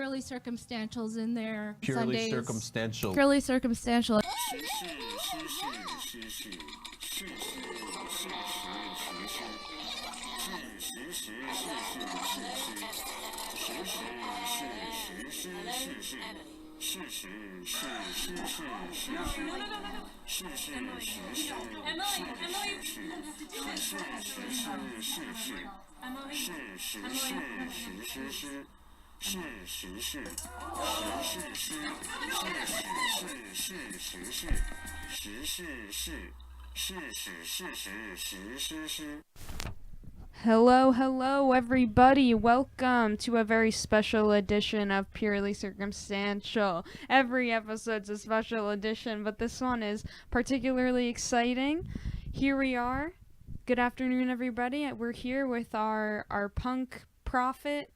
Purely Circumstantials in there. Purely Sundays. Circumstantial. Purely Circumstantial. Hello, everybody. Welcome to a very special edition of Purely Circumstantial. Every episode's a special edition, but this one is particularly exciting. Here we are. Good afternoon, everybody. We're here with our punk prophet,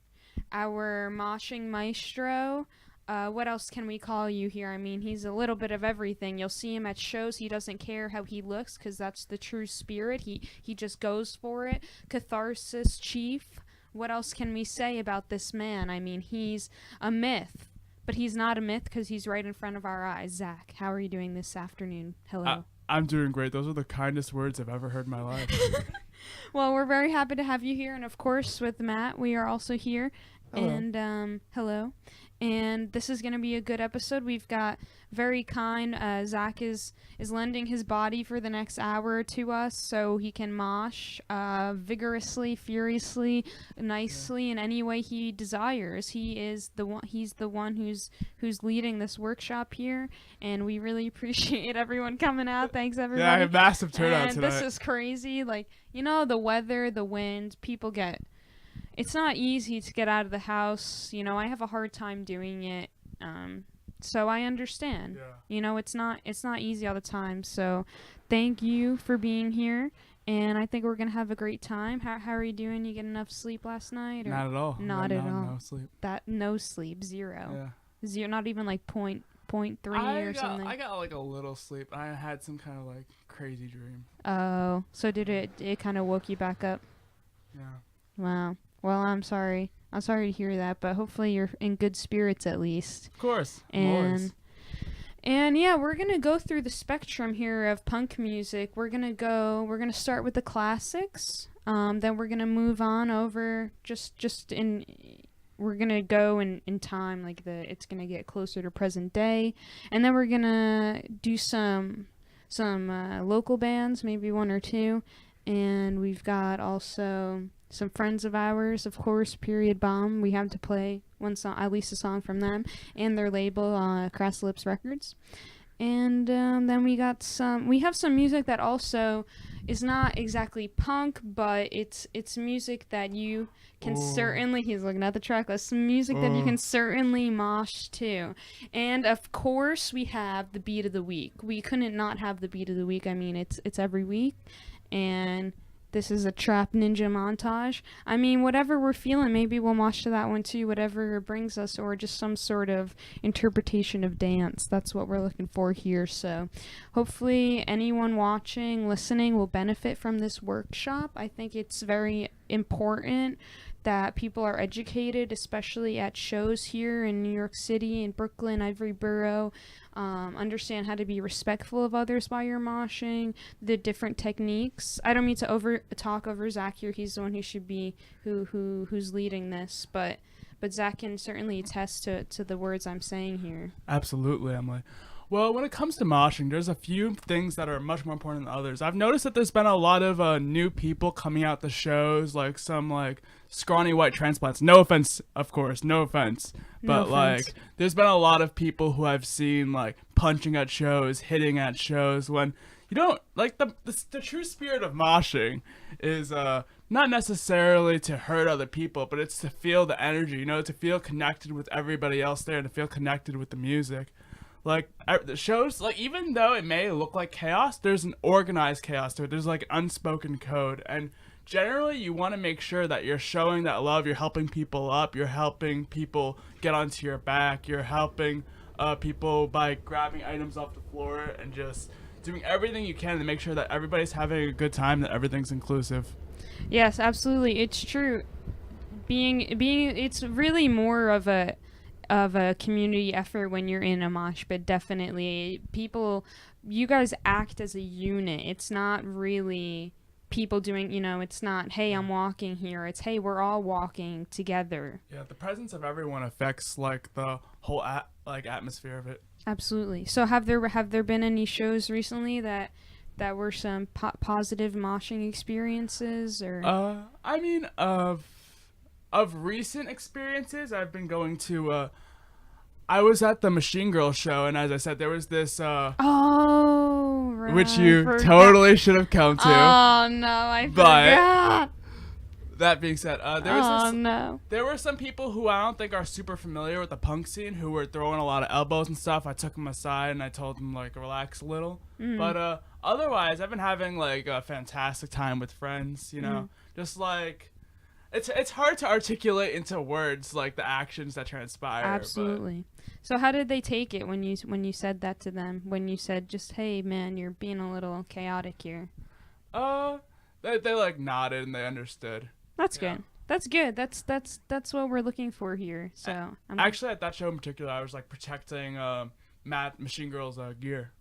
our moshing maestro. What else can we call you here? I mean, he's a little bit of everything. You'll see him at shows. He doesn't care how he looks because that's the true spirit. He just goes for it. Catharsis chief. What else can we say about this man? I mean, he's a myth, but he's not a myth because he's right in front of our eyes. Zach, how are you doing this afternoon? Hello. I'm doing great. Those are the kindest words I've ever heard in my life. Well, we're very happy to have you here. And, of course, with Matt, we are also here. Hello. And, hello. And this is going to be a good episode. We've got very kind. Zach is lending his body for the next hour to us so he can mosh vigorously, furiously, nicely, in any way he desires. He's the one who's leading this workshop here, and we really appreciate everyone coming out. Thanks, everybody. Yeah, I have massive turnout and tonight. This is crazy. Like, the weather, the wind, people get... It's not easy to get out of the house. I have a hard time doing it. So I understand. Yeah. It's not easy all the time. So thank you for being here. And I think we're going to have a great time. How are you doing? You get enough sleep last night? Or? Not at all. Not at all. No sleep. No sleep. Zero. Yeah. Zero. Not even like point 0.3 or something. I got like a little sleep. I had some kind of like crazy dream. Oh, so did it kind of woke you back up? Yeah. Wow. Well, I'm sorry. I'm sorry to hear that, but hopefully you're in good spirits at least. Of course. And yeah, we're going to go through the spectrum here of punk music. We're going to start with the classics. Then we're going to move on over we're going to go in time, it's going to get closer to present day. And then we're going to do some local bands, maybe one or two. And we've got also some friends of ours, of course, Period Bomb. We have to play one song, at least a song from them, and their label, Crass Lips Records. And then we have some music that also is not exactly punk, but it's music that you can certainly, he's looking at the track list, some music that you can certainly mosh to. And of course, we have the beat of the week. We couldn't not have the beat of the week. I mean, it's every week. And this is a Trap Ninja montage. I mean, whatever we're feeling, maybe we'll mosh to that one too, whatever brings us, or just some sort of interpretation of dance. That's what we're looking for here. So hopefully anyone watching, listening will benefit from this workshop. I think it's very important that people are educated, especially at shows here in New York City, in Brooklyn, every borough. Understand how to be respectful of others while you're moshing, the different techniques. I don't mean to talk over Zach here. He's the one who should be who's leading this, but Zach can certainly attest to the words I'm saying here. Absolutely, Emily. Well, when it comes to moshing, there's a few things that are much more important than others. I've noticed that there's been a lot of new people coming out to shows, like some like scrawny white transplants. No offense, of course, no offense. But like, there's been a lot of people who I've seen like punching at shows, hitting at shows, when you don't like the true spirit of moshing is not necessarily to hurt other people, but it's to feel the energy, to feel connected with everybody else there, to feel connected with the music. Like, the shows, like, even though it may look like chaos, there's an organized chaos to it. There's, like, an unspoken code. And generally, you want to make sure that you're showing that love. You're helping people up. You're helping people get onto your back. You're helping people by grabbing items off the floor and just doing everything you can to make sure that everybody's having a good time, that everything's inclusive. Yes, absolutely. It's true. It's really more of of a community effort when you're in a mosh pit. Definitely, you guys act as a unit. It's not really people doing, it's not, hey, I'm walking here. It's, hey, we're all walking together. Yeah, the presence of everyone affects like the whole atmosphere of it. Absolutely. So have there been any shows recently that were some positive moshing experiences, or? I mean, of recent experiences, I've been going to. I was at the Machine Girl show, and as I said, there was this. Oh, right. Which you totally should have come to. Oh no, I forgot. That being said, no. There were some people who I don't think are super familiar with the punk scene who were throwing a lot of elbows and stuff. I took them aside and I told them like relax a little. But otherwise, I've been having like a fantastic time with friends. Just like it's hard to articulate into words like the actions that transpire. Absolutely. So how did they take it when you said that to them? When you said just, hey man, you're being a little chaotic here. They like nodded and they understood. That's good. That's good. That's what we're looking for here. So actually, at that show in particular, I was like protecting Machine Girl's gear.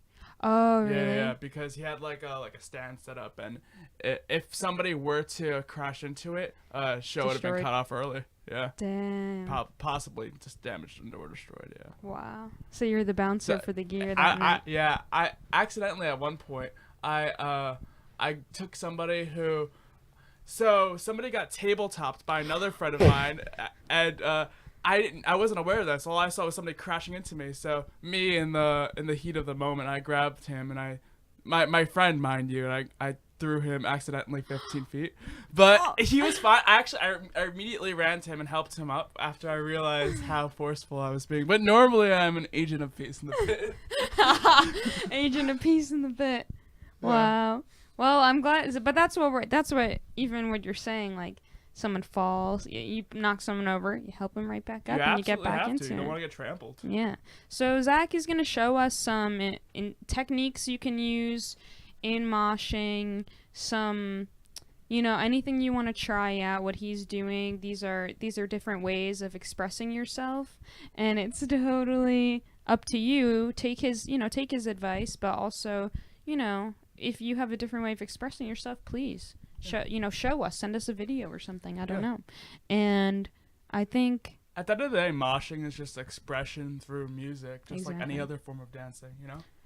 Oh, really? Yeah, because he had like a stand set up, and if somebody were to crash into it, show would have been cut off early. Yeah. Damn. Possibly just damaged or destroyed. Yeah. Wow. So you're the bouncer for the gear. I accidentally at one point I took somebody who. So somebody got tabletopped by another friend of mine, and I wasn't aware of this. All I saw was somebody crashing into me. So me in the heat of the moment, I grabbed him and my friend, mind you, and I threw him accidentally 15 feet, but he was fine. I immediately ran to him and helped him up after I realized how forceful I was being. But normally I'm an agent of peace in the pit. Agent of peace in the pit. Yeah. Wow. Well, I'm glad, but that's what even what you're saying, like someone falls, you knock someone over, you help them right back up, and you get back into it. You don't want to get trampled. Yeah. So Zach is going to show us some in techniques you can use in moshing, some, anything you want to try out, what he's doing. These are different ways of expressing yourself, and it's totally up to you. Take his advice, but also, if you have a different way of expressing yourself, please show us, send us a video or something. I don't know. And I think at the end of the day, moshing is just expression through music, just like any other form of dancing,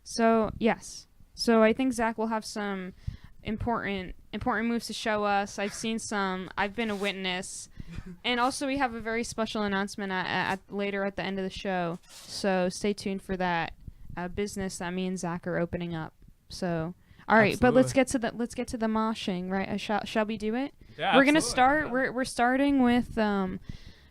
So yes. So I think Zach will have some important moves to show us. I've seen some. I've been a witness. And also we have a very special announcement later at the end of the show. So stay tuned for that business that me and Zach are opening up. So all right, absolutely. But let's get to the moshing, right? Shall we do it? Yeah, we're gonna start. Yeah. We're starting with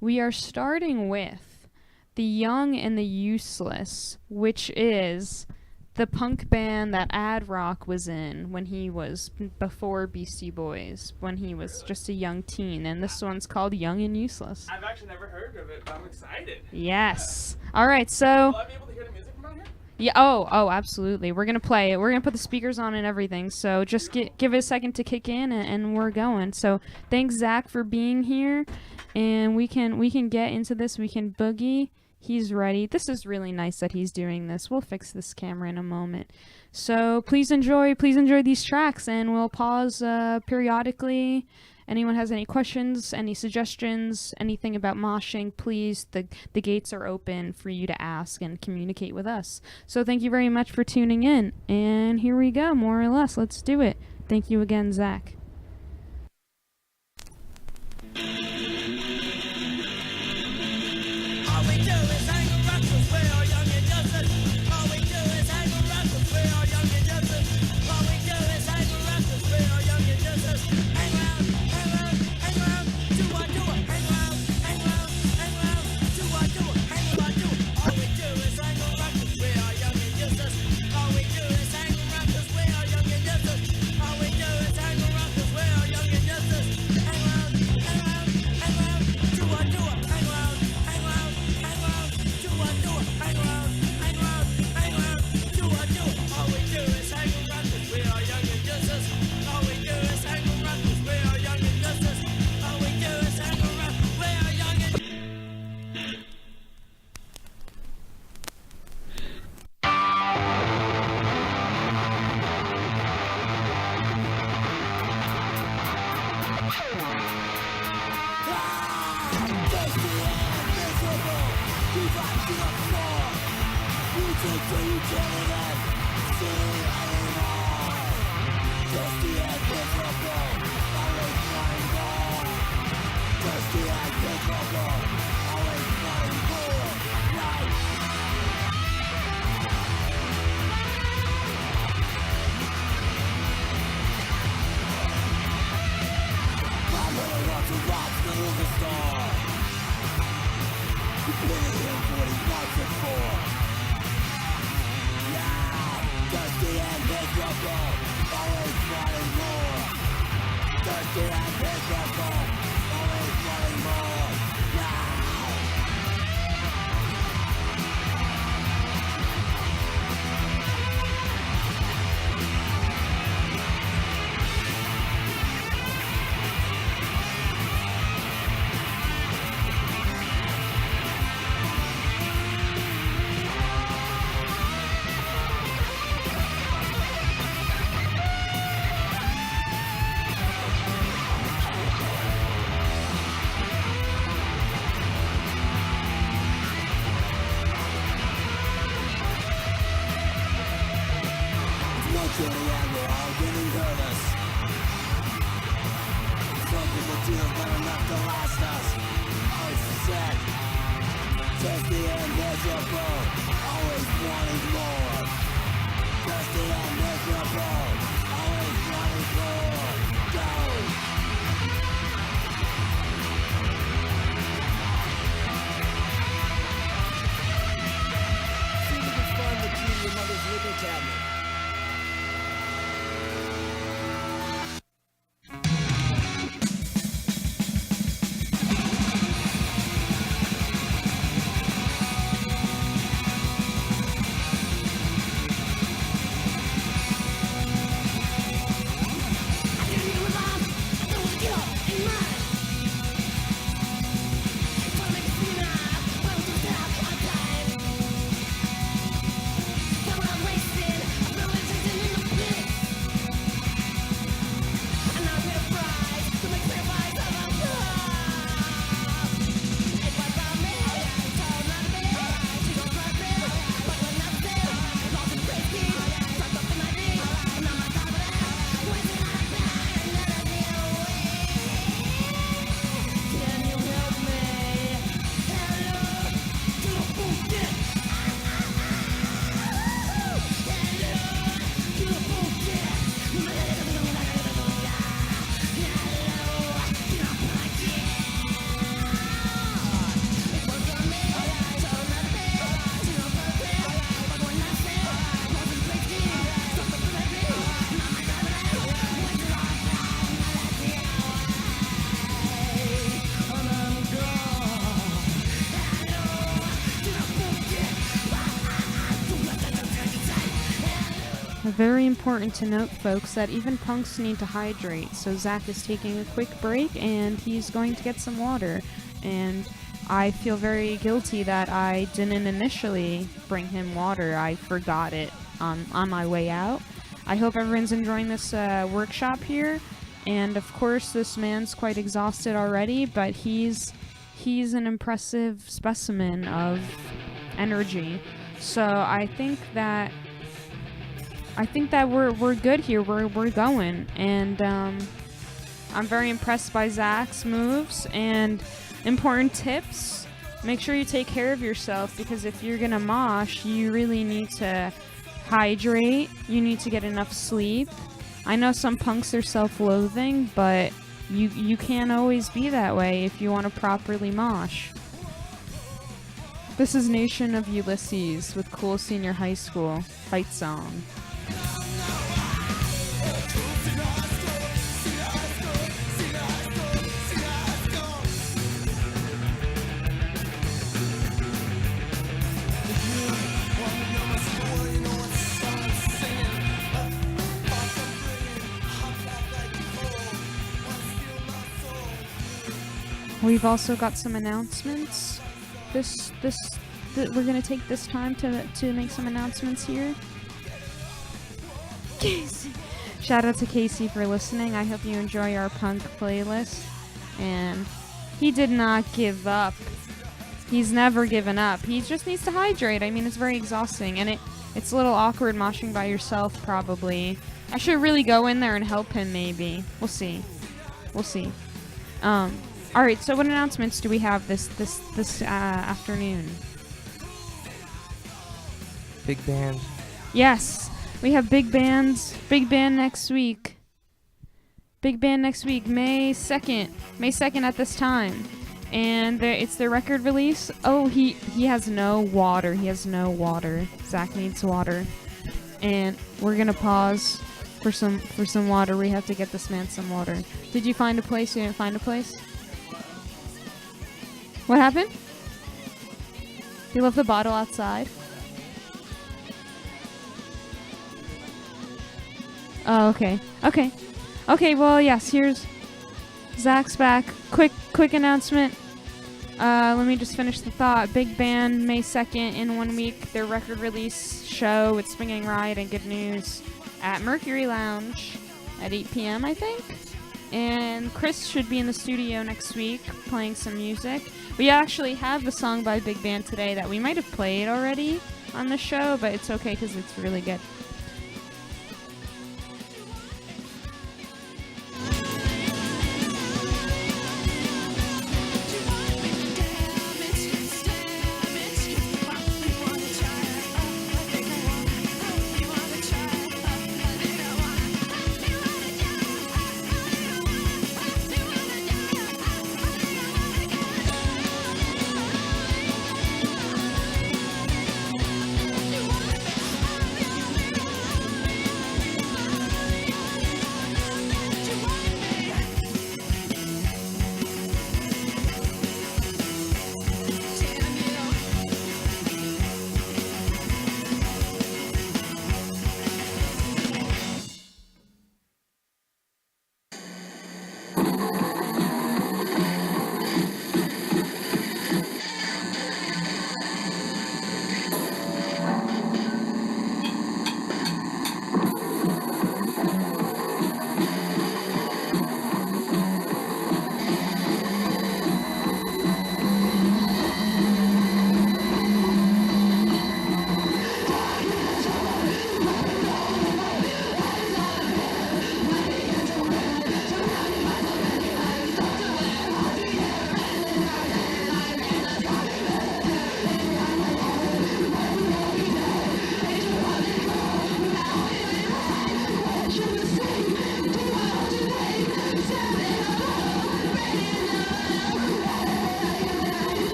we are starting with the Young and the Useless, which is the punk band that Ad Rock was in when he was before Beastie Boys, when he was just a young teen, and this one's called Young and Useless. I've actually never heard of it, but I'm excited. Yes. All right, so. Will I be able to hear the music from out here? Yeah. Oh, absolutely. We're gonna play it. We're gonna put the speakers on and everything. So just give it a second to kick in, and we're going. So thanks, Zach, for being here, and we can get into this. We can boogie. He's ready. This is really nice that he's doing this. We'll fix this camera in a moment. So please enjoy these tracks, and we'll pause periodically. Anyone has any questions, any suggestions, anything about moshing, please, the gates are open for you to ask and communicate with us. So thank you very much for tuning in. And here we go, more or less. Let's do it. Thank you again, Zach. Very important to note, folks, that even punks need to hydrate. So Zach is taking a quick break and he's going to get some water. And I feel very guilty that I didn't initially bring him water. I forgot it on my way out. I hope everyone's enjoying this workshop here. And of course, this man's quite exhausted already, but he's an impressive specimen of energy. So I think that we're good here. We're going, and I'm very impressed by Zach's moves. And important tips: make sure you take care of yourself, because if you're gonna mosh, you really need to hydrate. You need to get enough sleep. I know some punks are self-loathing, but you can't always be that way if you want to properly mosh. This is Nation of Ulysses with Cool Senior High School Fight Song. We've also got some announcements. We're gonna take this time to make some announcements here. She's Shout out to Casey for listening. I hope you enjoy our punk playlist. And he did not give up. He's never given up. He just needs to hydrate. I mean, it's very exhausting. And it's a little awkward moshing by yourself, probably. I should really go in there and help him, maybe. We'll see. We'll see. Alright, so what announcements do we have this afternoon? Big band. Yes, we have big bands. Big band next week. Big band next week, May 2nd. May 2nd at this time. And it's their record release. Oh, he has no water. He has no water. Zach needs water. And we're gonna pause for some water. We have to get this man some water. Did you find a place? You didn't find a place? What happened? You left the bottle outside? Oh, okay. Okay. Okay, well, yes, here's Zach's back. Quick announcement. Let me just finish the thought. Big band, May 2nd, in 1 week. Their record release show with Swinging Ride and Good News at Mercury Lounge at 8 p.m., I think. And Chris should be in the studio next week playing some music. We actually have a song by Big Band today that we might have played already on the show, but it's okay because it's really good.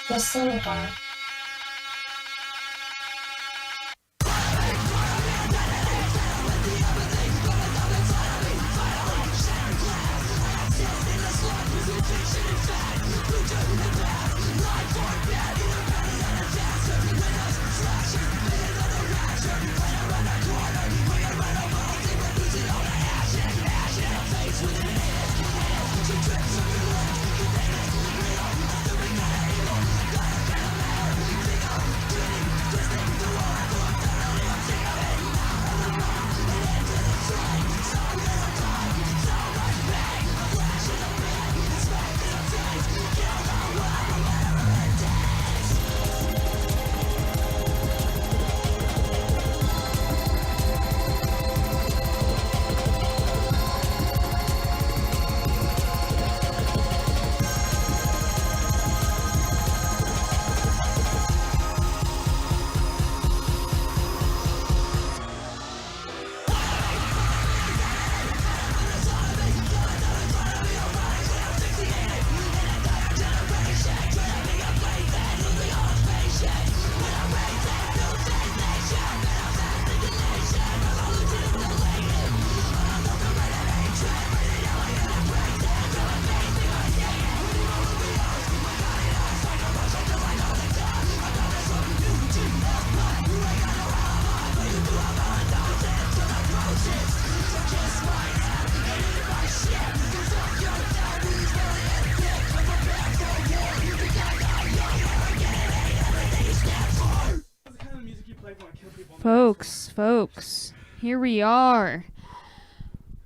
Receiver. Folks, here we are.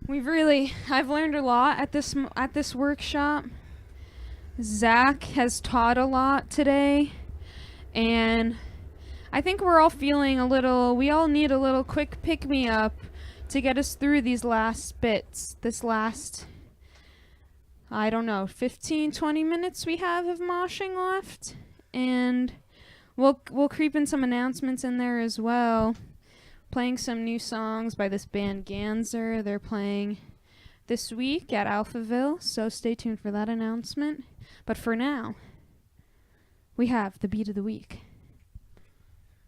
I've learned a lot at this workshop. Zach has taught a lot today, and I think we're all feeling we all need a little quick pick-me-up to get us through these last bits, this last, I don't know, 15, 20 minutes we have of moshing left, and we'll creep in some announcements in there as well. Playing some new songs by this band Ganser. They're playing this week at Alphaville, so stay tuned for that announcement. But for now, we have the beat of the week.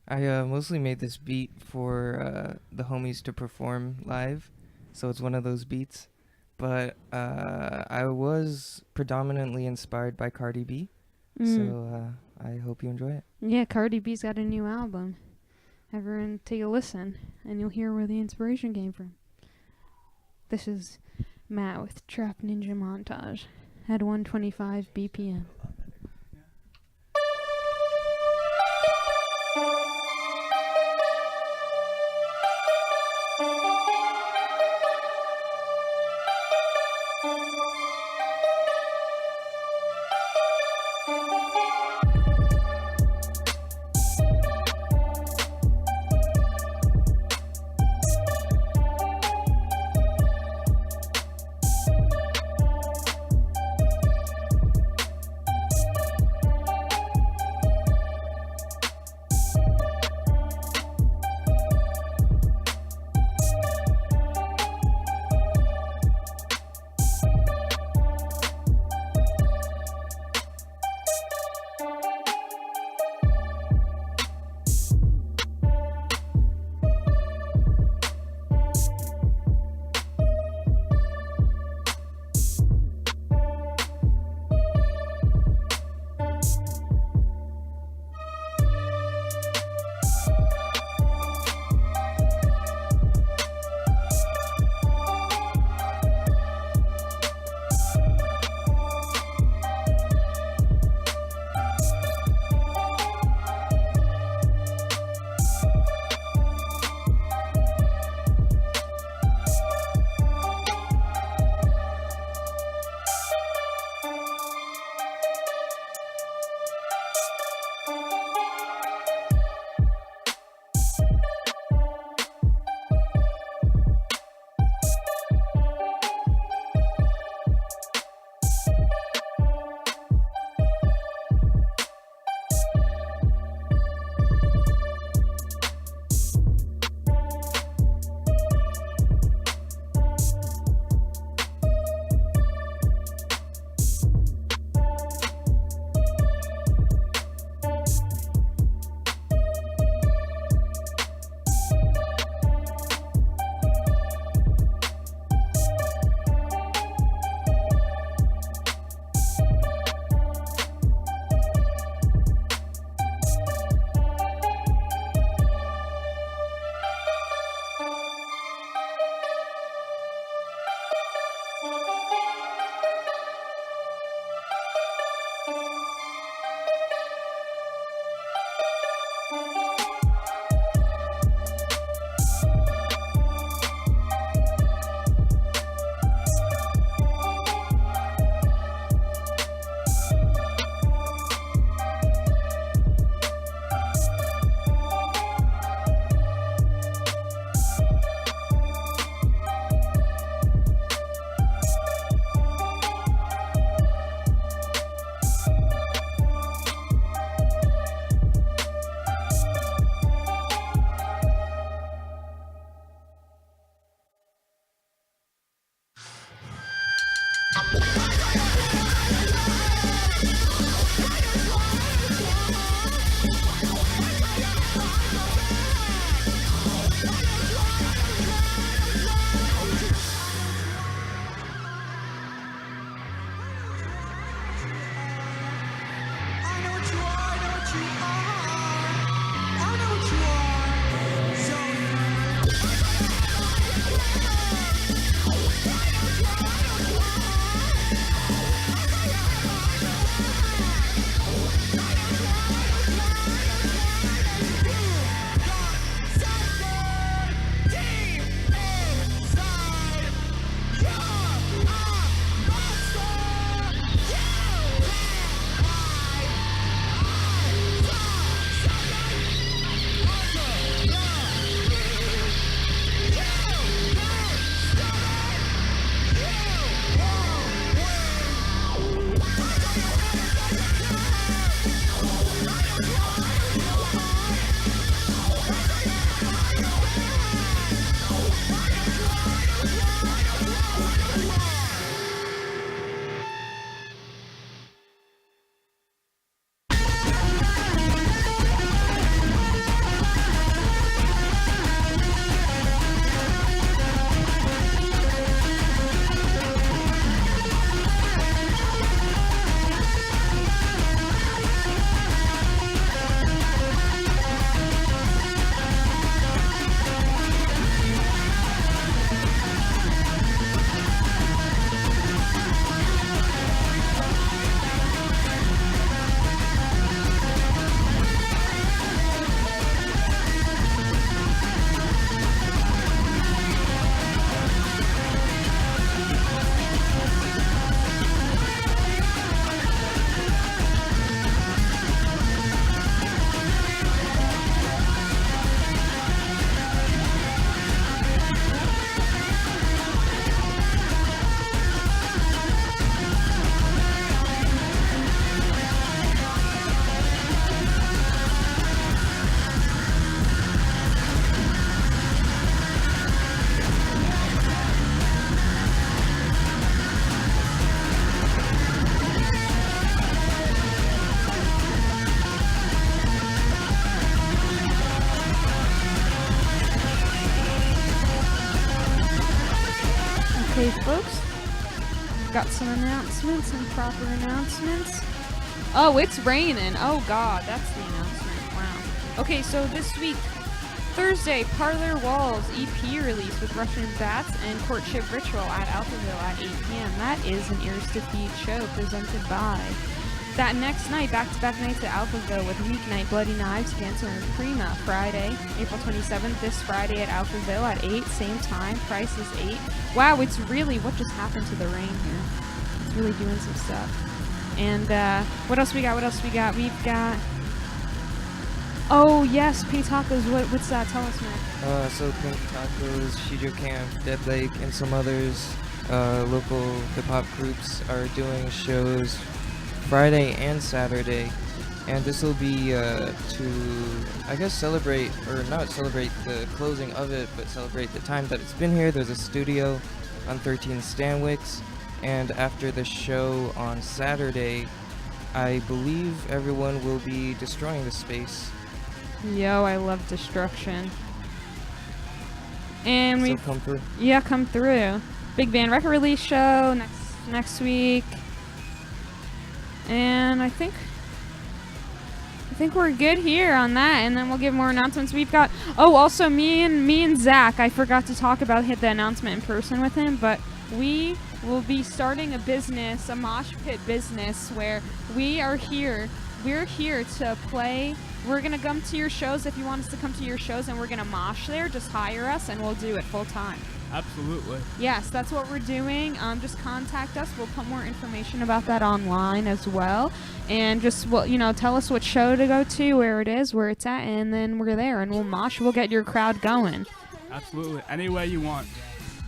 I mostly made this beat for the homies to perform live, so it's one of those beats. But I was predominantly inspired by Cardi B, so I hope you enjoy it. Yeah, Cardi B's got a new album. Everyone take a listen, and you'll hear where the inspiration came from. This is Matt with Trap Ninja Montage at 125 BPM. got some announcements and proper announcements. Oh, it's raining. Oh God, that's the announcement. Wow. Okay, so this week, Thursday, Parlor Walls EP release with Russian Bats and Courtship Ritual at Alphaville at 8 p.m. That is an Ears to Feed show presented by. That next night, back-to-back nights at Alphaville with Weeknight, Bloody Knives, Cancer, and Prima. Friday, April 27th, this Friday at Alphaville at 8, same time. Price is 8. Wow, it's really, what just happened to the rain here? It's really doing some stuff. And what else we got? We've got... Oh, yes, Pink Tacos. What's that? Tell us, Mac. So Pink Tacos, Shijo Camp, Dead Lake, and some others local hip-hop groups are doing shows Friday and Saturday, and this will be to, I guess, celebrate, or not celebrate the closing of it, but celebrate the time that it's been here. There's a studio on 13 Stanwicks, and after the show on Saturday, I believe everyone will be destroying the space. Yo, I love destruction. And we come through. Yeah, come through. Big band record release show next week. And I think we're good here on that, and then we'll give more announcements. We've got also me and Zach. I forgot to talk about hit the announcement in person with him, but we will be starting a business, a Moshpit business, where we are here. We're here to play. We're gonna come to your shows if you want us to come to your shows, and we're gonna mosh there. Just hire us, and we'll do it full time. Absolutely. Yes, that's what we're doing. Just contact us. We'll put more information about that online as well. And just, tell us what show to go to, where it is, where it's at, and then we're there. And we'll mosh. We'll get your crowd going. Absolutely. Any way you want.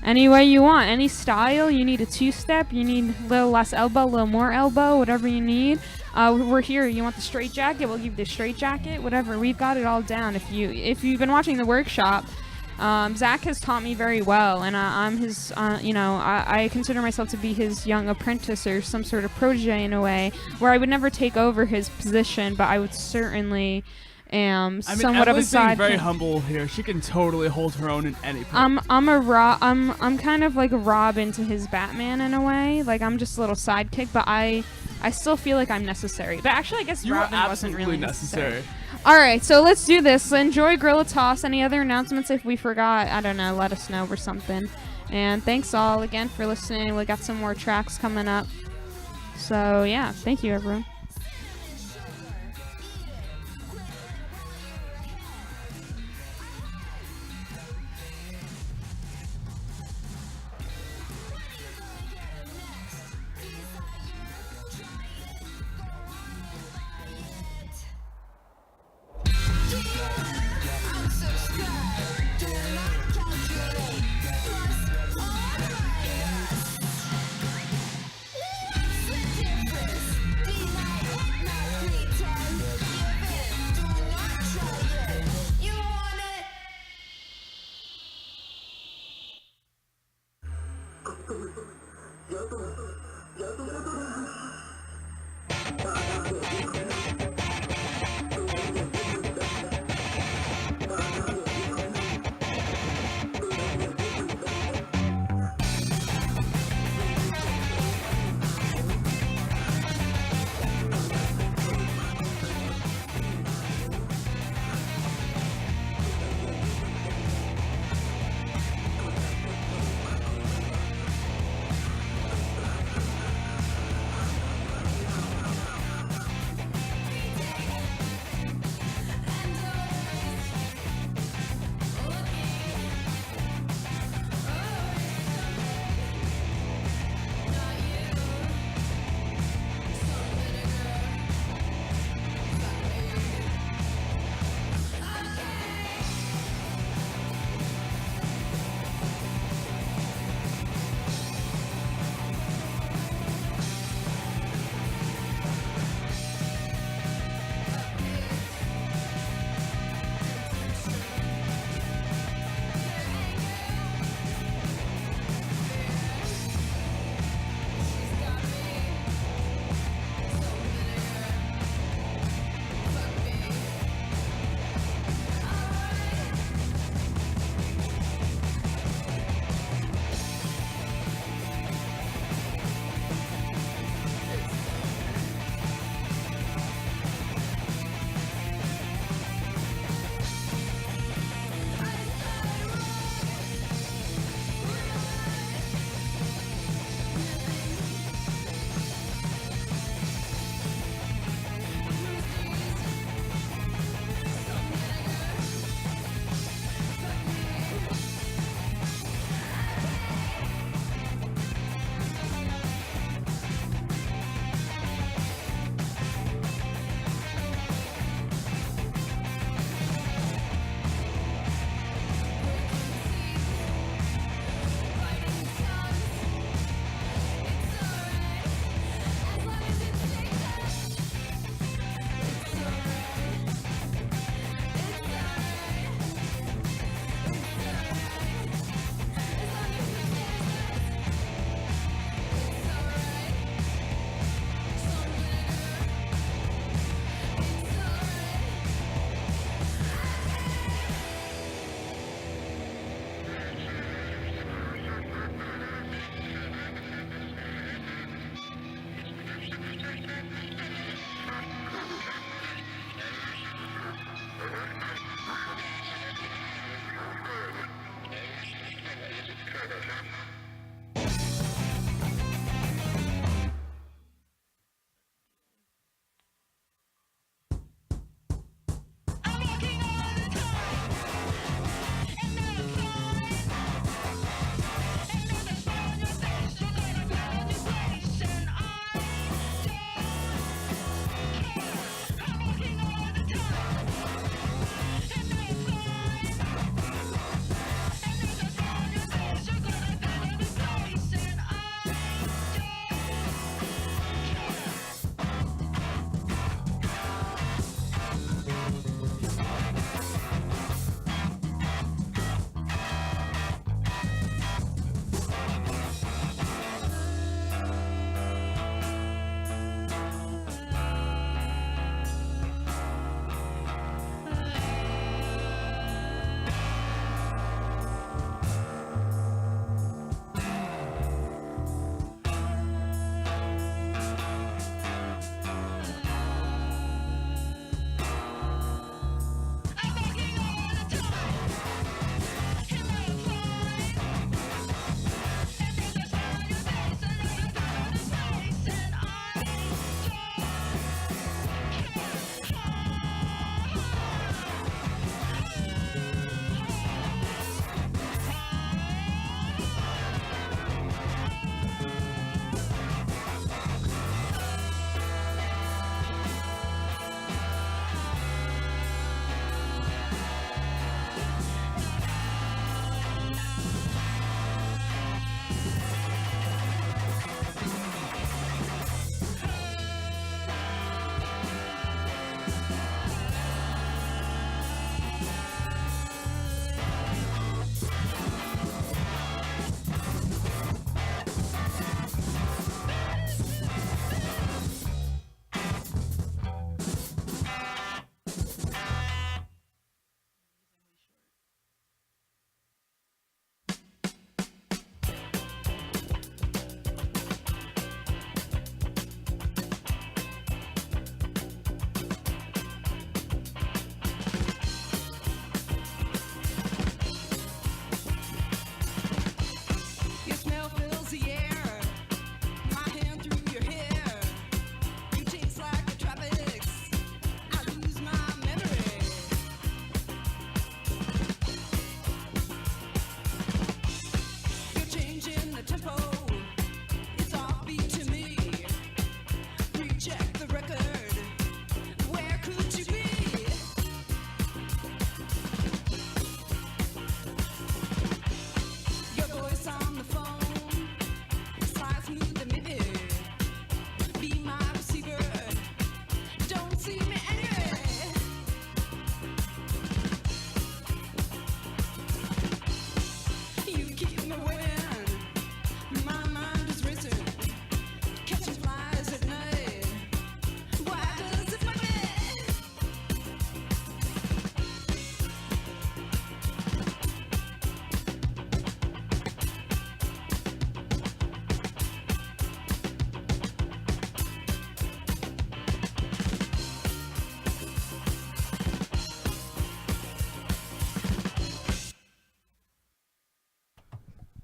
Any way you want. Any style. You need a two-step. You need a little less elbow, a little more elbow, whatever you need. We're here. You want the straight jacket? We'll give you the straight jacket. Whatever. We've got it all down. If you've been watching the workshop, Zach has taught me very well, and I'm his, I consider myself to be his young apprentice or some sort of protege in a way, where I would never take over his position, but I would certainly somewhat of a Emily's being side. very humble here. She can totally hold her own in any point. I'm kind of like a Robin to his Batman in a way. Like, I'm just a little sidekick, but I still feel like I'm necessary. But actually, I guess You Robin are wasn't absolutely really necessary. necessary. Alright, so let's do this. Enjoy Gorilla Toss. Any other announcements if we forgot? I don't know. Let us know or something. And thanks all again for listening. We got some more tracks coming up. So, yeah. Thank you, everyone.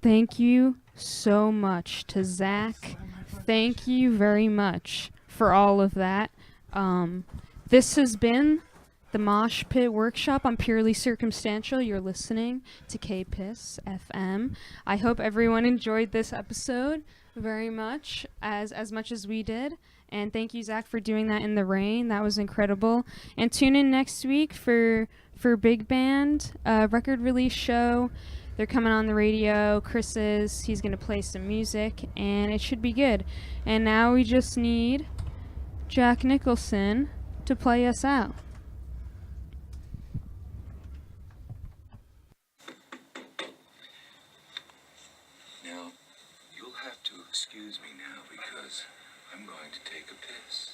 Thank you so much to Zach. Thank you very much for all of that. This has been the Moshpit Workshop on Purely Circumstantial. You're listening to KPISS FM. I hope everyone enjoyed this episode very much as we did. And thank you, Zach, for doing that in the rain. That was incredible. And tune in next week for Big Band, record release show. They're coming on the radio. He's going to play some music, and it should be good. And now we just need Jack Nicholson to play us out. Now, you'll have to excuse me now because I'm going to take a piss.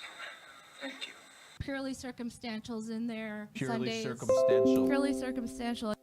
Thank you. Purely Circumstantial's in there. Purely Sundays. Circumstantial. Purely Circumstantial.